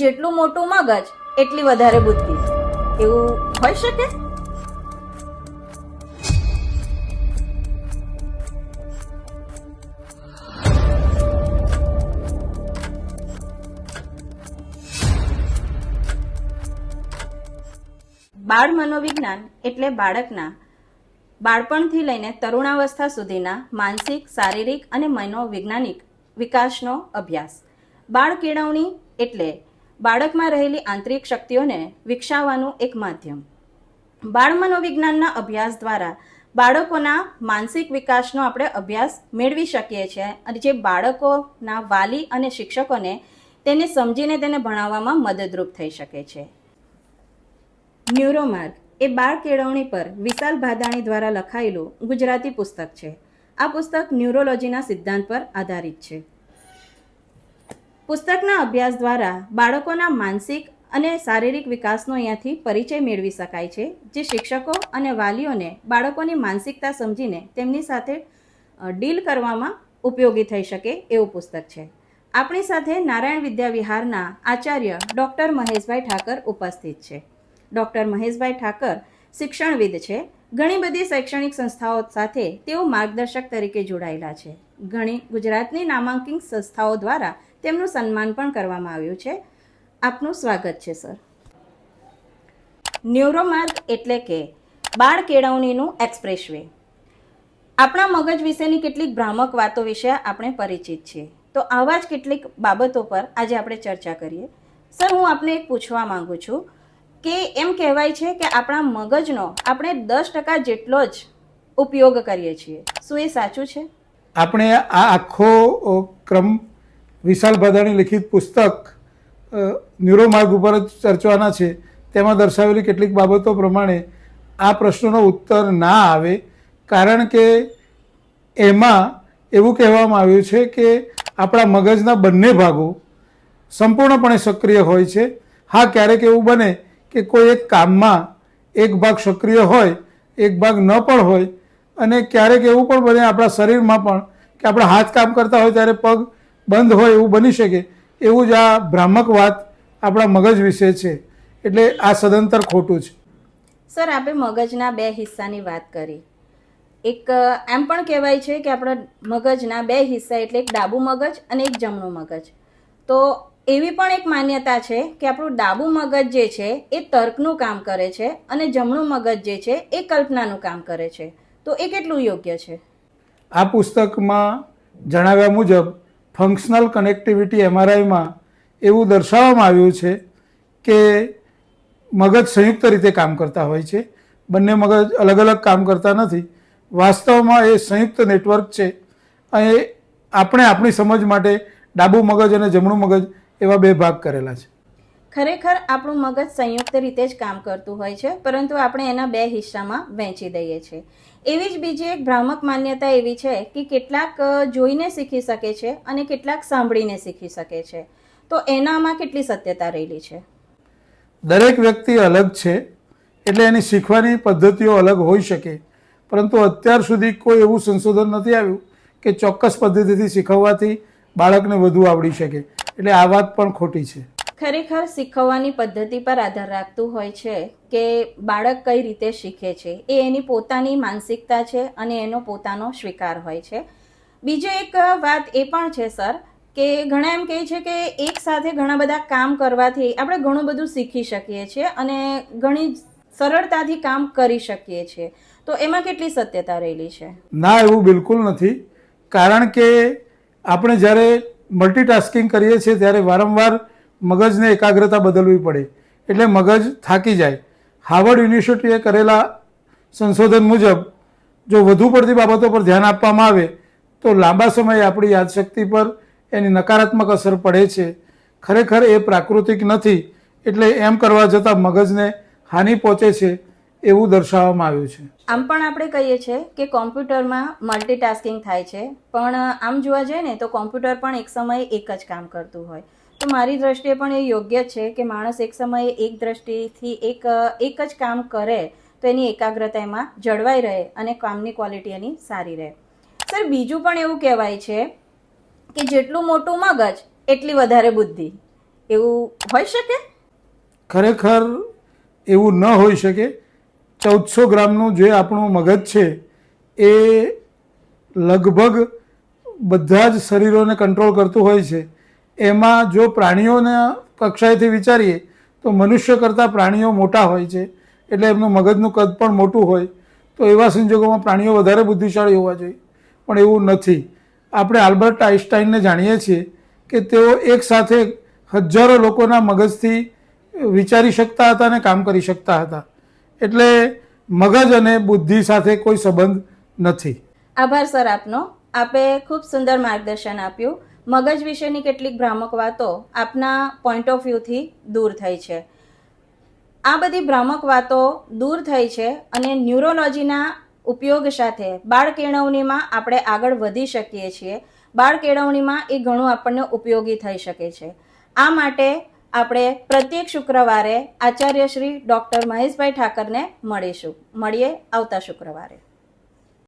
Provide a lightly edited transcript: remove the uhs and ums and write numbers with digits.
જેટલું મોટું મગજ એટલી વધારે બુદ્ધિ, એવું હોઈ શકે? બાળ મનોવિજ્ઞાન એટલે બાળકના બાળપણથી લઈને તરુણાવસ્થા સુધીના માનસિક, શારીરિક અને મનોવૈજ્ઞાનિક વિકાસનો અભ્યાસ. બાળ કેળવણી એટલે બાળકમાં રહેલી આંતરિક શક્તિઓને વિકસાવવાનું એક માધ્યમ. બાળ મનોવિજ્ઞાનના અભ્યાસ દ્વારા બાળકોના માનસિક વિકાસનો આપણે અભ્યાસ મેળવી શકીએ છીએ અને જે બાળકોના વાલી અને શિક્ષકોને તેને સમજીને તેને ભણાવવામાં મદદરૂપ થઈ શકે છે. ન્યુરોમાર્ગ એ બાળ કેળવણી પર વિશાલ ભાદાણી દ્વારા લખાયેલું ગુજરાતી પુસ્તક છે. આ પુસ્તક ન્યુરોલોજીના સિદ્ધાંત પર આધારિત છે. પુસ્તકના અભ્યાસ દ્વારા બાળકોના માનસિક અને શારીરિક વિકાસનો અહીંયાથી પરિચય મેળવી શકાય છે, જે શિક્ષકો અને વાલીઓને બાળકોની માનસિકતા સમજીને તેમની સાથે ડીલ કરવામાં ઉપયોગી થઈ શકે એવું પુસ્તક છે. આપણી સાથે નારાયણ વિદ્યા વિહારના આચાર્ય ડૉક્ટર મહેશભાઈ ઠાકર ઉપસ્થિત છે. ડૉક્ટર મહેશભાઈ ઠાકર શિક્ષણવિદ છે. ઘણી બધી શૈક્ષણિક સંસ્થાઓ સાથે તેઓ માર્ગદર્શક તરીકે જોડાયેલા છે. ઘણી ગુજરાતની નામાંકિત સંસ્થાઓ દ્વારા તેમનું સન્માન પણ કરવામાં આવ્યું છે. આપનું સ્વાગત છે સર. ન્યુરોમાર્ગ એટલે કે બાળ કેળવણીનું એક્સપ્રેસ વે. આપણા મગજ વિશેની કેટલીક ભ્રામક વાતો વિશે આપણે પરિચિત છીએ, તો આવા જ કેટલીક બાબતો પર આજે આપણે ચર્ચા કરીએ. સર, હું આપને એક પૂછવા માંગુ છું કે એમ કહેવાય છે કે આપણા મગજનો આપણે 10% જેટલો જ ઉપયોગ કરીએ છીએ. શું એ સાચું છે? આપણે આ આખો ક્રમ વિશાલ ભાદાણી લિખિત પુસ્તક ન્યુરોમાર્ગ ઉપર જ ચર્ચવાના છે. તેમાં દર્શાવેલી કેટલીક બાબતો પ્રમાણે આ પ્રશ્નનો ઉત્તર ના આવે, કારણ કે એમાં એવું કહેવામાં આવ્યું છે કે આપણા મગજના બંને ભાગો સંપૂર્ણપણે સક્રિય હોય છે. હા, ક્યારેક એવું બને કે કોઈ એક કામમાં એક ભાગ સક્રિય હોય, એક ભાગ ન પણ હોય, અને ક્યારેક એવું પણ બને આપણા શરીરમાં પણ કે આપણા હાથ કામ કરતા હોય ત્યારે પગ બંધ હોય એવું બની શકે. એવું જ આ ભ્રામક વાત આપણા મગજ વિશે છે, એટલે આ સદંતર ખોટું છે. સર, આપણે મગજના 2 હિસ્સાની વાત કરી. એક એમ પણ કહેવાય છે કે આપણા મગજના 2 હિસ્સા એટલે એક ડાબું મગજ અને એક જમણું મગજ. તો એવી પણ એક માન્યતા છે કે આપણું ડાબું મગજ જે છે એ તર્કનું કામ કરે છે અને જમણું મગજ જે છે એ કલ્પનાનું કામ કરે છે. તો એ કેટલું યોગ્ય છે? આ પુસ્તકમાં જણાવ્યા મુજબ ફંક્શનલ કનેક્ટિવિટી એમઆરઆઈમાં એવું દર્શાવવામાં આવ્યું છે કે મગજ સંયુક્ત રીતે કામ કરતા હોય છે. બંને મગજ અલગ અલગ કામ કરતા નથી. વાસ્તવમાં એ સંયુક્ત નેટવર્ક છે અને આપણે આપણી સમજ માટે ડાબું મગજ અને જમણું મગજ એવા 2 ભાગ કરેલા છે. ખરેખર આપણું મગજ સંયુક્ત રીતે જ કામ કરતું હોય છે, પરંતુ આપણે એના 2 હિસ્સામાં વહેંચી દઈએ છીએ. એવી જ બીજી એક ભ્રામક માન્યતા એવી છે કે કેટલાક જોઈને શીખી શકે છે અને કેટલાક સાંભળીને શીખી શકે છે. તો એનામાં કેટલી સત્યતા રહેલી છે? દરેક વ્યક્તિ અલગ છે, એટલે એની શીખવાની પદ્ધતિઓ અલગ હોઈ શકે, પરંતુ અત્યાર સુધી કોઈ એવું સંશોધન નથી આવ્યું કે ચોક્કસ પદ્ધતિથી શીખવવાથી બાળકને વધુ આવડી શકે. એટલે આ વાત પણ ખોટી છે. ખરેખર શીખવવાની પદ્ધતિ પર આધાર રાખતું હોય છે કે બાળક કઈ રીતે શીખે છે. એ એની પોતાની માનસિકતા છે અને એનો પોતાનો સ્વીકાર હોય છે. બીજો એક વાત એ પણ છે સર કે ઘણા એમ કહે છે કે એક સાથે ઘણા બધા કામ કરવાથી આપણે ઘણું બધું શીખી શકીએ છીએ અને ઘણી સરળતાથી કામ કરી શકીએ છીએ. તો એમાં કેટલી સત્યતા રહેલી છે? ના, એવું બિલકુલ નથી. કારણ કે આપણે જ્યારે મલ્ટીટાસ્કિંગ કરીએ છીએ ત્યારે વારંવાર મગજને એકાગ્રતા બદલવી પડે, એટલે મગજ થાકી જાય. હાર્વર્ડ યુનિવર્સિટીએ કરેલા સંશોધન મુજબ જો વધુ પડતી બાબતો પર ધ્યાન આપવામાં આવે તો લાંબા સમયે આપણી યાદશક્તિ પર એની નકારાત્મક અસર પડે છે. ખરેખર એ પ્રાકૃતિક નથી, એટલે એમ કરવા જતાં મગજને હાનિ પહોંચે છે એવું દર્શાવવામાં આવ્યું છે. આમ પણ આપણે કહીએ છીએ કે કોમ્પ્યુટરમાં મલ્ટીટાસ્કિંગ થાય છે, પણ આમ જોવા જઈએ ને તો કોમ્પ્યુટર પણ એક સમયે એક જ કામ કરતું હોય. તો મારી દ્રષ્ટિએ પણ એ યોગ્ય છે કે માણસ એક સમયે એક દ્રષ્ટિથી એક જ કામ કરે તો એની એકાગ્રતા એમાં જળવાઈ રહે અને કામની ક્વોલિટી એની સારી રહે. સર, બીજું પણ એવું કહેવાય છે કે જેટલું મોટું મગજ એટલી વધારે બુદ્ધિ, એવું હોઈ શકે? ખરેખર એવું ન હોઈ શકે. 1400 ગ્રામનું જે આપણું મગજ છે એ લગભગ બધા જ શરીરોને કંટ્રોલ કરતું હોય છે. એમાં જો પ્રાણીઓના કક્ષાએથી વિચારીએ તો મનુષ્ય કરતાં પ્રાણીઓ મોટા હોય છે, એટલે એમનું મગજનું કદ પણ મોટું હોય. તો એવા સંજોગોમાં પ્રાણીઓ વધારે બુદ્ધિશાળી હોવા જોઈએ, પણ એવું નથી. આપણે આલ્બર્ટ આઇન્સ્ટાઈનને જાણીએ છીએ કે તેઓ એક સાથે હજારો લોકોના મગજથી વિચારી શકતા હતા અને કામ કરી શકતા હતા. એટલે મગજ અને બુદ્ધિ સાથે કોઈ સંબંધ નથી. આભાર સર આપનો. આપે ખૂબ સુંદર માર્ગદર્શન આપ્યું. મગજ વિશેની કેટલીક ભ્રામક વાતો આપના પોઈન્ટ ઓફ વ્યૂથી દૂર થઈ છે. આ બધી ભ્રામક વાતો દૂર થઈ છે અને ન્યુરોલોજીના ઉપયોગ સાથે બાળ કેળવણીમાં આપણે આગળ વધી શકીએ છીએ. બાળ કેળવણીમાં એ ઘણું આપણને ઉપયોગી થઈ શકે છે. આ માટે આપણે પ્રત્યેક શુક્રવારે આચાર્ય શ્રી ડૉક્ટર મહેશભાઈ ઠાકરને મળીએ આવતા શુક્રવારે.